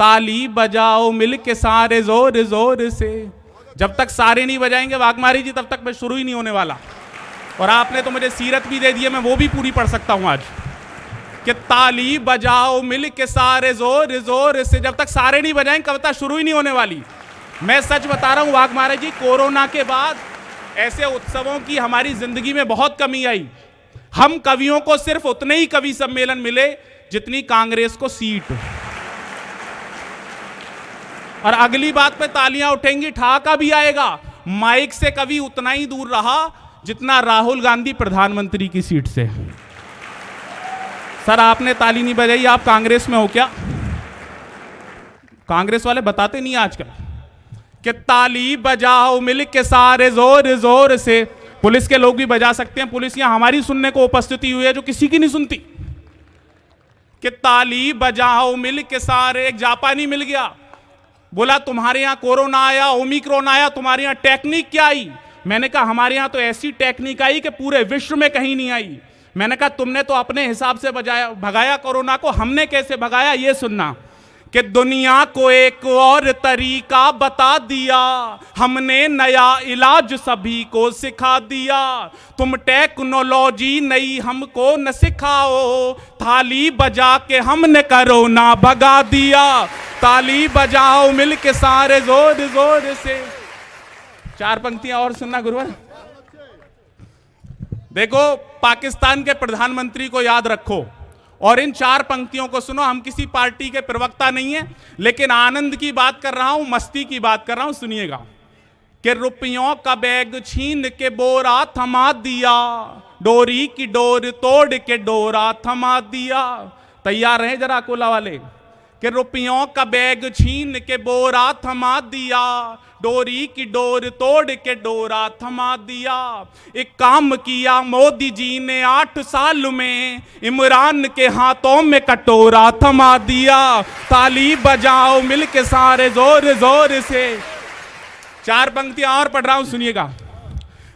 ताली बजाओ मिल के सारे जोर जोर से। जब तक सारे नहीं बजाएंगे वाघमारी जी तब तक मैं शुरू ही नहीं होने वाला। और आपने तो मुझे सीरत भी दे दी है, मैं वो भी पूरी पढ़ सकता हूं आज कि ताली बजाओ मिल के सारे जोर जोर से। जब तक सारे नहीं बजाएंगे कविता शुरू ही नहीं होने वाली। मैं सच बता रहा हूं वाघमारा जी, कोरोना के बाद ऐसे उत्सवों की हमारी जिंदगी में बहुत कमी आई। हम कवियों को सिर्फ उतने ही कवि सम्मेलन मिले जितनी कांग्रेस को सीट। और अगली बात पे तालियां उठेंगी, ठहाका भी आएगा। माइक से कवि उतना ही दूर रहा जितना राहुल गांधी प्रधानमंत्री की सीट से। सर आपने ताली नहीं बजाई, आप कांग्रेस में हो क्या? कांग्रेस वाले बताते नहीं आजकल कि ताली बजाओ मिल के सारे जोर जोर से। पुलिस के लोग भी बजा सकते हैं, पुलिस यहां हमारी सुनने को उपस्थिति हुई है जो किसी की नहीं सुनती। कि ताली बजाओ मिल के सारे। एक जापानी मिल गया, बोला तुम्हारे यहां कोरोना आया, ओमिक्रॉन आया, तुम्हारे यहां टेक्निक क्या आई? मैंने कहा हमारे यहां तो ऐसी टेक्निक आई कि पूरे विश्व में कहीं नहीं आई। मैंने कहा तुमने तो अपने हिसाब से भगाया कोरोना को, हमने कैसे भगाया ये सुनना। कि दुनिया को एक और तरीका बता दिया, हमने नया इलाज सभी को सिखा दिया। तुम टेक्नोलॉजी नई हमको न सिखाओ, थाली बजा के हमने कोरोना भगा दिया। ताली बजाओ मिल के सारे जोर जोर से। चार पंक्तियां और सुनना गुरुवर। देखो पाकिस्तान के प्रधानमंत्री को याद रखो और इन चार पंक्तियों को सुनो। हम किसी पार्टी के प्रवक्ता नहीं है, लेकिन आनंद की बात कर रहा हूं, मस्ती की बात कर रहा हूं। सुनिएगा कि रुपयों का बैग छीन के बोरा थमा दिया, डोरी की डोर तोड़ के डोरा थमा दिया। तैयार रहे जरा अकोला वाले। कि रुपयों का बैग छीन के बोरा थमा दिया, डोरी की डोर तोड़ के डोरा थमा दिया। एक काम किया मोदी जी ने 8 साल में, इमरान के हाथों में कटोरा थमा दिया। ताली बजाओ मिल के सारे जोर जोर से। चार पंक्तियां और पढ़ रहा हूं, सुनिएगा।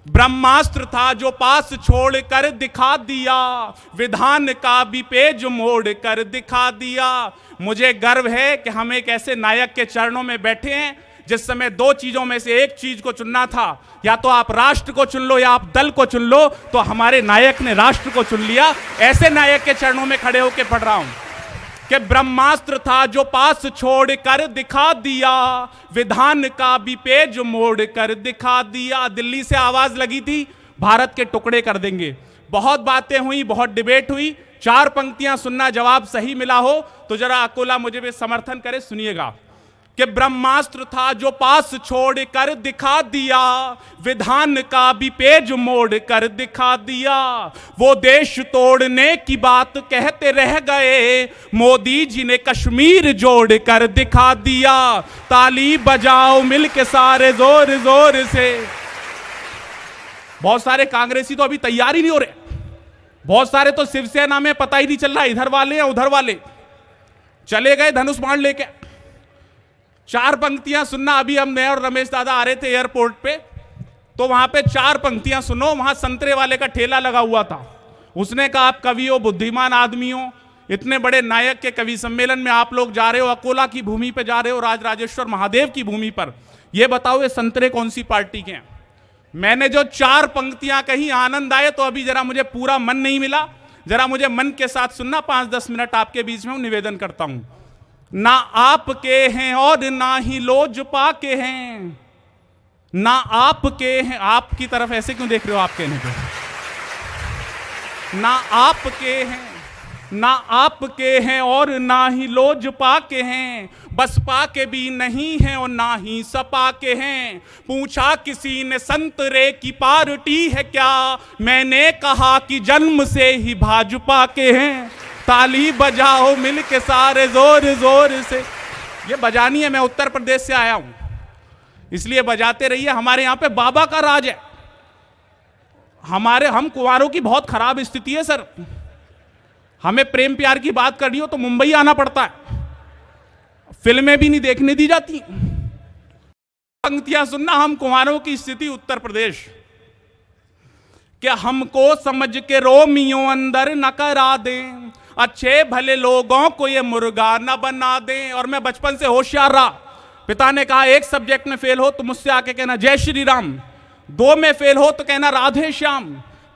ब्रह्मास्त्र था जो पास छोड़ कर दिखा दिया, विधान का भी पेज मोड़ कर दिखा दिया। मुझे गर्व है कि हम एक ऐसे नायक के चरणों में बैठे हैं जिस समय दो चीजों में से एक चीज को चुनना था, या तो आप राष्ट्र को चुन लो या आप दल को चुन लो, तो हमारे नायक ने राष्ट्र को चुन लिया। ऐसे नायक के चरणों में खड़े होकर पढ़ रहा हूं कि ब्रह्मास्त्र था जो पास छोड़ कर दिखा दिया, विधान का भी पेज मोड़ कर दिखा दिया। दिल्ली से आवाज लगी थी भारत के टुकड़े कर देंगे। बहुत बातें हुई, बहुत डिबेट हुई। चार पंक्तियां सुनना, जवाब सही मिला हो तो जरा अकोला मुझे भी समर्थन करे। सुनिएगा कि ब्रह्मास्त्र था जो पास छोड़ कर दिखा दिया, विधान का भी पेज मोड़ कर दिखा दिया। वो देश तोड़ने की बात कहते रह गए, मोदी जी ने कश्मीर जोड़ कर दिखा दिया। ताली बजाओ मिल के सारे जोर जोर से। बहुत सारे कांग्रेसी तो अभी तैयार ही नहीं हो रहे। बहुत सारे तो शिवसेना में पता ही नहीं चल रहा इधर वाले या उधर वाले, चले गए धनुष बाण लेके। चार पंक्तियां सुनना। अभी हम मैं और रमेश दादा आ रहे थे एयरपोर्ट पे, तो वहां पे चार पंक्तियां सुनो। वहां संतरे वाले का ठेला लगा हुआ था। उसने कहा आप कवि हो, बुद्धिमान आदमी हो, इतने बड़े नायक के कवि सम्मेलन में आप लोग जा रहे हो, अकोला की भूमि पे जा रहे हो, राजराजेश्वर महादेव की भूमि पर, ये बताओ ये संतरे कौन सी पार्टी के हैं? मैंने जो चार पंक्तियां कही आनंद आए, तो अभी जरा मुझे पूरा मन नहीं मिला, जरा मुझे मन के साथ सुनना। 5-10 मिनट आपके बीच में निवेदन करता हूं। ना आपके हैं और ना ही लोजपा के हैं, ना आपके हैं। आपकी तरफ ऐसे क्यों देख रहे हो? आप कहने पे ना आपके हैं, ना आपके हैं और ना ही लोजपा के हैं, बसपा के भी नहीं हैं और ना ही सपा के हैं। पूछा किसी ने संतरे की पार्टी है क्या, मैंने कहा कि जन्म से ही भाजपा के हैं। ताली बजाओ मिल के सारे जोर जोर से। ये बजानी है, मैं उत्तर प्रदेश से आया हूं इसलिए बजाते रहिए। हमारे यहां पे बाबा का राज है। हम कुंवारों की बहुत खराब स्थिति है सर। हमें प्रेम प्यार की बात करनी हो तो मुंबई आना पड़ता है, फिल्में भी नहीं देखने दी जाती। पंक्तियां सुनना। हम कुंवारों की स्थिति उत्तर प्रदेश। कि हमको समझ के रोमियो अंदर न करा दें, अच्छे भले लोगों को ये मुर्गा न बना दें। और मैं बचपन से होशियार रहा, पिता ने कहा एक सब्जेक्ट में फेल हो तो मुझसे आके कहना जय श्री राम, 2 में फेल हो तो कहना राधे श्याम,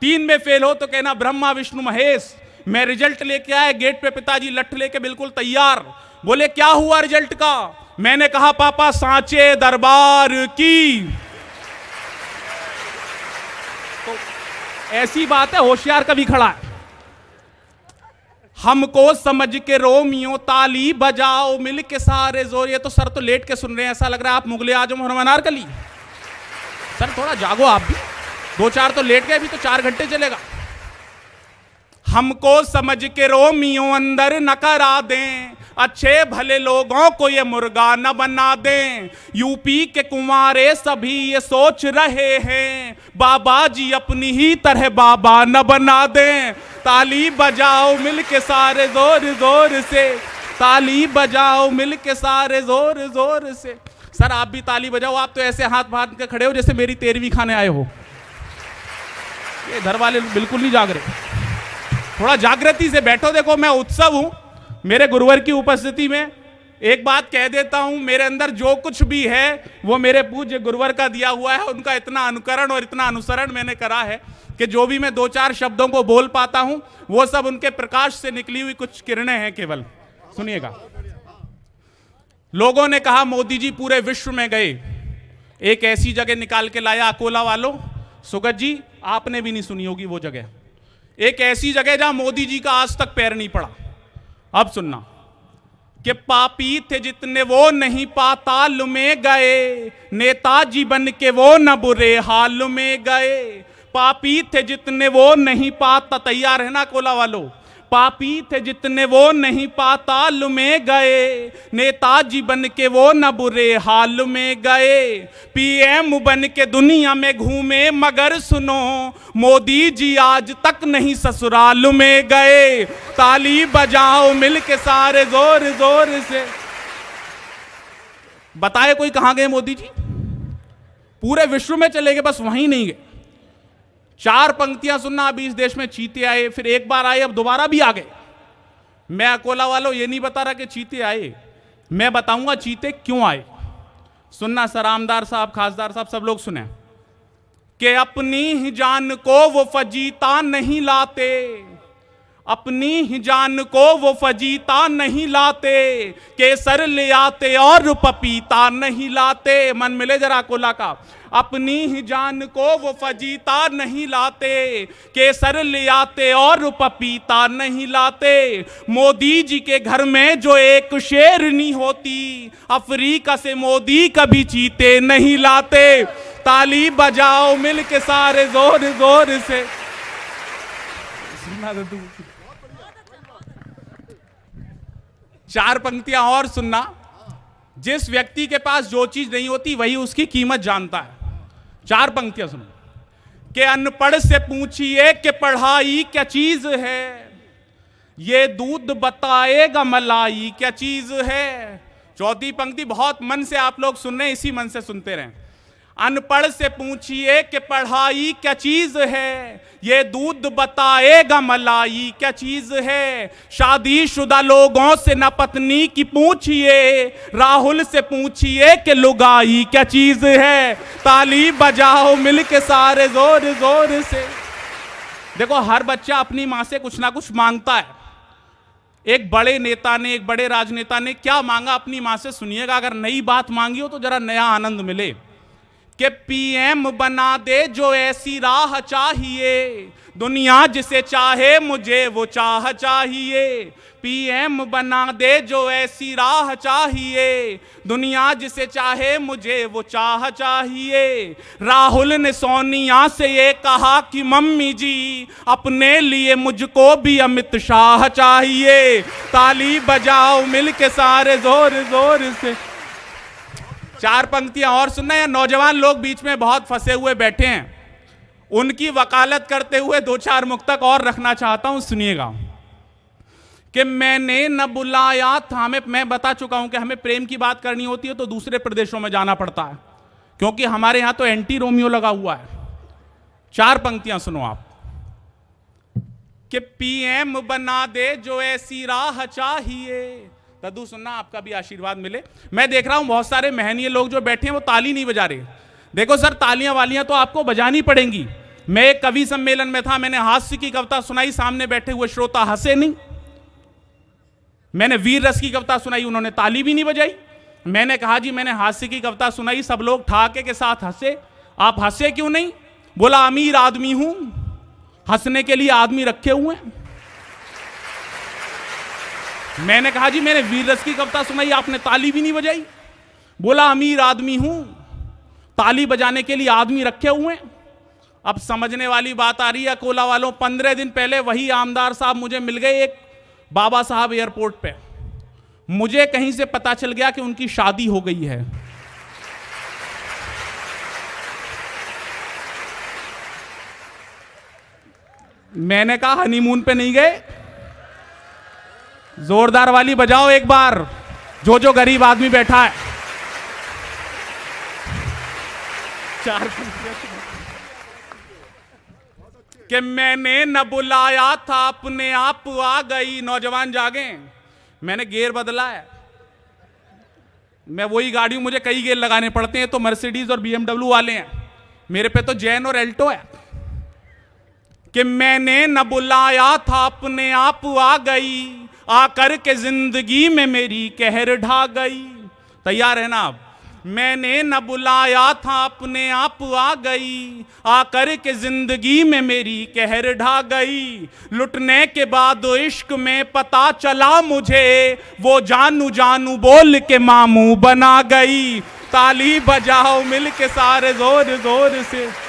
3 में फेल हो तो कहना ब्रह्मा विष्णु महेश। मैं रिजल्ट लेके आया, गेट पे पिताजी लठ लेके बिल्कुल तैयार, बोले क्या हुआ रिजल्ट का? मैंने कहा पापा सांचे दरबार की। तो ऐसी बात है, होशियार कभी खड़ा है। हमको समझ के रोमियो ताली बजाओ मिल के सारे जोर। ये तो सर तो लेट के सुन रहे हैं, ऐसा लग रहा है आप मुगले आजम और अनारकली। सर थोड़ा जागो आप भी, 2-4 तो लेट गए, अभी तो 4 घंटे चलेगा। हमको समझ के रोमियो अंदर न करा दें, अच्छे भले लोगों को ये मुर्गा न बना दें। यूपी के कुंवारे सभी ये सोच रहे हैं, बाबा जी अपनी ही तरह बाबा न बना दें। ताली बजाओ मिल के सारे जोर जोर से, ताली बजाओ मिल के सारे जोर जोर से। सर आप भी ताली बजाओ, आप तो ऐसे हाथ बांध के खड़े हो जैसे मेरी 13वीं खाने आए हो। ये घर वाले बिल्कुल नहीं जाग रहे, थोड़ा जागृति से बैठो। देखो मैं उत्सव हूं मेरे गुरुवर की उपस्थिति में। एक बात कह देता हूं, मेरे अंदर जो कुछ भी है वो मेरे पूज्य गुरुवर का दिया हुआ है। उनका इतना अनुकरण और इतना अनुसरण मैंने करा है कि जो भी मैं 2-4 शब्दों को बोल पाता हूं वो सब उनके प्रकाश से निकली हुई कुछ किरणें हैं केवल। सुनिएगा, लोगों ने कहा मोदी जी पूरे विश्व में गए, एक ऐसी जगह निकाल के लाया अकोला वालों, सुगत जी आपने भी नहीं सुनी होगी वो जगह, एक ऐसी जगह जहां मोदी जी का आज तक पैर नहीं पड़ा। अब सुनना कि पापी थे जितने वो नहीं पाताल में गए, नेताजी बन के वो न बुरे हाल में गए। पापी थे जितने वो नहीं पाता, तैयार है ना कोला वालों? पापी थे जितने वो नहीं पाताल में गए, नेताजी बन के वो न बुरे हाल में गए। पीएम बन के दुनिया में घूमे मगर सुनो, मोदी जी आज तक नहीं ससुराल में गए। ताली बजाओ मिल के सारे जोर जोर से। बताए कोई कहां गए मोदी जी? पूरे विश्व में चले गए, बस वहीं नहीं गए। 4 पंक्तियां सुनना, अभी इस देश में चीते आए, फिर एक बार आए, अब दोबारा भी आ गए। मैं अकोला वालों ये नहीं बता रहा कि चीते आए, मैं बताऊंगा चीते क्यों आए। सुनना सर, आमदार साहब, खासदार साहब, सब लोग सुने कि अपनी ही जान को वो फजीता नहीं लाते, अपनी ही जान को वो फजीता नहीं लाते, केसर ले आते और पपीता नहीं लाते। मन मिले जरा कोला का। अपनी ही जान को वो फजीता नहीं लाते, केसर ले आते और पपीता नहीं लाते। मोदी जी के घर में जो एक शेरनी होती, अफ्रीका से मोदी कभी चीते नहीं लाते। ताली बजाओ मिल के सारे जोर जोर से। 4 पंक्तियां और सुनना। जिस व्यक्ति के पास जो चीज नहीं होती वही उसकी कीमत जानता है। 4 पंक्तियां सुनो कि अनपढ़ से पूछिए कि पढ़ाई क्या चीज है, ये दूध बताएगा मलाई क्या चीज है। 4थी पंक्ति बहुत मन से आप लोग सुन रहे हैं, इसी मन से सुनते रहें। अनपढ़ से पूछिए कि पढ़ाई क्या चीज है, ये दूध बताएगा मलाई क्या चीज है। शादीशुदा लोगों से न पत्नी की पूछिए, राहुल से पूछिए कि लुगाई क्या चीज है। ताली बजाओ मिल के सारे जोर जोर से। देखो हर बच्चा अपनी मां से कुछ ना कुछ मांगता है। एक बड़े नेता ने, एक बड़े राजनेता ने क्या मांगा अपनी मां से, सुनिएगा। अगर नई बात मांगी हो तो जरा नया आनंद मिले। कि पीएम बना दे जो ऐसी राह चाहिए, दुनिया जिसे चाहे मुझे वो चाह चाहिए। पीएम बना दे जो ऐसी राह चाहिए, दुनिया जिसे चाहे मुझे वो चाह चाहिए। राहुल ने सोनिया से ये कहा कि मम्मी जी अपने लिए मुझको भी अमित शाह चाहिए। ताली बजाओ मिल के सारे जोर जोर से। 4 पंक्तियां और सुनना। या नौजवान लोग बीच में बहुत फंसे हुए बैठे हैं, उनकी वकालत करते हुए 2-4 मुक्तक और रखना चाहता हूं, सुनिएगा। कि मैंने न बुलाया था, मैं बता चुका हूं कि हमें प्रेम की बात करनी होती है तो दूसरे प्रदेशों में जाना पड़ता है, क्योंकि हमारे यहां तो एंटी रोमियो लगा हुआ है। 4 पंक्तियां सुनो आप। कि पीएम बना दे जो ऐसी राह चाहिए। दादू सुनना, आपका भी आशीर्वाद मिले। मैं देख रहा हूं बहुत सारे महनीय लोग जो बैठे हैं वो ताली नहीं बजा रहे। देखो सर, तालियां वालियां तो आपको बजानी पड़ेंगी। मैं एक कवि सम्मेलन में था, मैंने हास्य की कविता सुनाई, सामने बैठे हुए श्रोता हंसे नहीं। मैंने वीर रस की कविता सुनाई, उन्होंने ताली भी नहीं बजाई। मैंने कहा जी मैंने हास्य की कविता सुनाई, सब लोग ठाके के साथ हंसे, आप हंसे क्यों नहीं? बोला अमीर आदमी हूं, हंसने के लिए आदमी रखे हुए हैं। मैंने कहा जी मैंने वीर रस की कविता सुनाई, आपने ताली भी नहीं बजाई। बोला अमीर आदमी हूं, ताली बजाने के लिए आदमी रखे हुए हैं। अब समझने वाली बात आ रही है अकोला वालों। 15 दिन पहले वही आमदार साहब मुझे मिल गए एक बाबा साहब एयरपोर्ट पे। मुझे कहीं से पता चल गया कि उनकी शादी हो गई है। मैंने कहा हनीमून पे नहीं गए? जोरदार वाली बजाओ एक बार, जो जो गरीब आदमी बैठा है। चार कि मैंने न बुलाया था अपने आप आ गई। नौजवान जागे, मैंने गियर बदला है। मैं वही गाड़ी हूं, मुझे कई गियर लगाने पड़ते हैं। तो मर्सिडीज और BMW वाले हैं, मेरे पे तो जैन और एल्टो है। कि मैंने न बुलाया था अपने आप आ गई, आकर के जिंदगी में मेरी कहर ढा गई। तैयार है ना आप? मैंने न बुलाया था अपने आप आ गई, आकर के जिंदगी में मेरी कहर ढा गई। लुटने के बाद इश्क में पता चला मुझे, वो जानू जानू बोल के मामू बना गई। ताली बजाओ मिल के सारे जोर जोर से।